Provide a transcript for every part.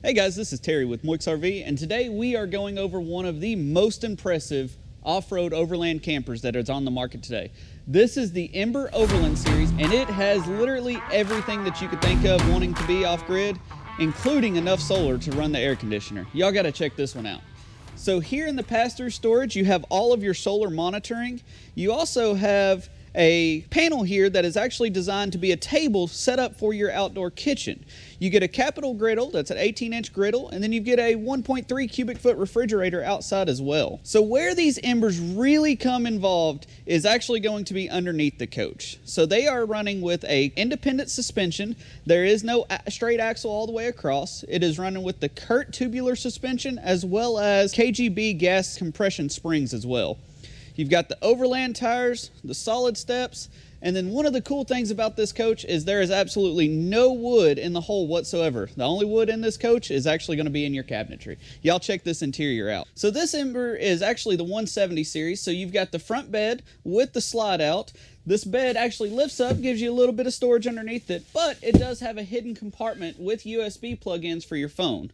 Hey guys, this is Terry with Moix RV, and today we are going over one of the most impressive off-road overland campers that is on the market today. This is the Ember Overland series, and it has literally everything that you could think of wanting to be off-grid, including enough solar to run the air conditioner. Y'all gotta check this one out. So here in the pass-through storage, you have all of your solar monitoring. You also have a panel here that is actually designed to be a table set up for your outdoor kitchen. You get a capital griddle, that's an 18-inch griddle, and then you get a 1.3 cubic foot refrigerator outside as well. So where these Embers really come involved is actually going to be underneath the coach. So they are running with a independent suspension. There is no straight axle all the way across. It is running with the Kurt tubular suspension as well as KGB gas compression springs as well. You've got the Overland tires, the solid steps, and then one of the cool things about this coach is there is absolutely no wood in the hull whatsoever. The only wood in this coach is actually going to be in your cabinetry. Y'all check this interior out. So this Ember is actually the 170 series, so you've got the front bed with the slide out. This bed actually lifts up, gives you a little bit of storage underneath it, but it does have a hidden compartment with USB plug-ins for your phone.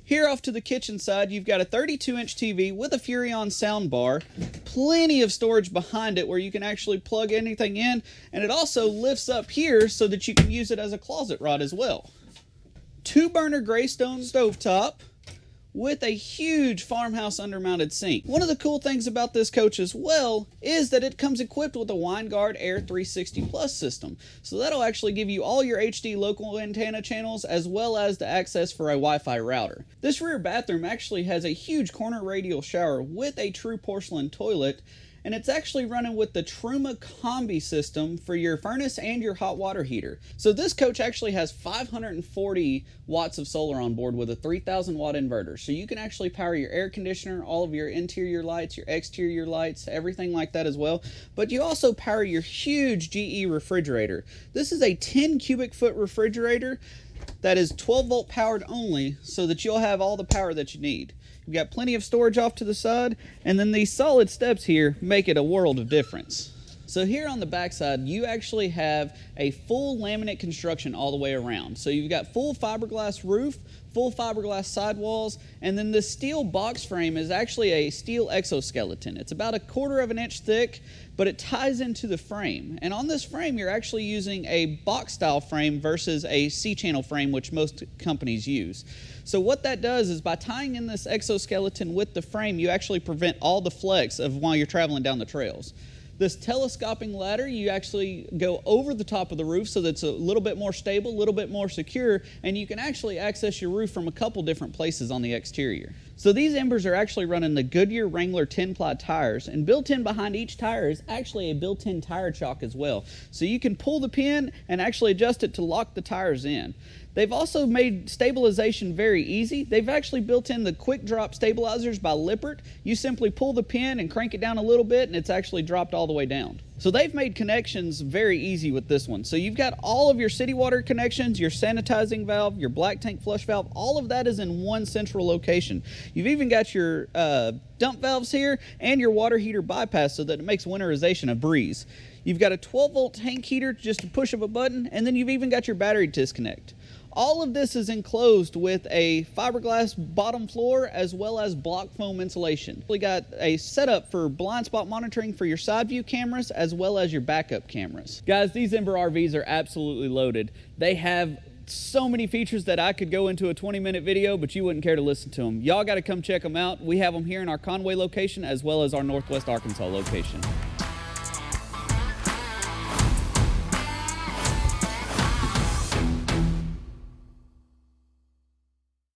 Here off to the kitchen side, you've got a 32-inch TV with a Furrion soundbar, plenty of storage behind it where you can actually plug anything in, and it also lifts up here so that you can use it as a closet rod as well. 2-burner Greystone stovetop with a huge farmhouse undermounted sink. One of the cool things about this coach as well is that it comes equipped with a WineGuard Air 360 Plus system. So that'll actually give you all your HD local antenna channels as well as the access for a Wi-Fi router. This rear bathroom actually has a huge corner radial shower with a true porcelain toilet, and it's actually running with the Truma Combi system for your furnace and your hot water heater. So this coach actually has 540 watts of solar on board with a 3,000 watt inverter. So you can actually power your air conditioner, all of your interior lights, your exterior lights, everything like that as well. But you also power your huge GE refrigerator. This is a 10 cubic foot refrigerator that is 12 volt powered only, so that you'll have all the power that you need. You've got plenty of storage off to the side, and then these solid steps here make it a world of difference. So here on the backside, you actually have a full laminate construction all the way around. So you've got full fiberglass roof, full fiberglass sidewalls, and then this steel box frame is actually a steel exoskeleton. It's about 1/4 of an inch thick, but it ties into the frame. And on this frame, you're actually using a box style frame versus a C-channel frame, which most companies use. So what that does is by tying in this exoskeleton with the frame, you actually prevent all the flex of while you're traveling down the trails. This telescoping ladder, you actually go over the top of the roof so that it's a little bit more stable, a little bit more secure, and you can actually access your roof from a couple different places on the exterior. So these Embers are actually running the Goodyear Wrangler 10-ply tires, and built in behind each tire is actually a built-in tire chock as well. So you can pull the pin and actually adjust it to lock the tires in. They've also made stabilization very easy. They've actually built in the quick drop stabilizers by Lippert. You simply pull the pin and crank it down a little bit and it's actually dropped all the way down. So they've made connections very easy with this one. So you've got all of your city water connections, your sanitizing valve, your black tank flush valve, all of that is in one central location. You've even got your dump valves here and your water heater bypass so that it makes winterization a breeze. You've got a 12 volt tank heater, just a push of a button, and then you've even got your battery disconnect. All of this is enclosed with a fiberglass bottom floor as well as block foam insulation. We got a setup for blind spot monitoring for your side view cameras as well as your backup cameras. Guys, these Ember RVs are absolutely loaded. They have so many features that I could go into a 20-minute video, but you wouldn't care to listen to them. Y'all got to come check them out. We have them here in our Conway location as well as our Northwest Arkansas location.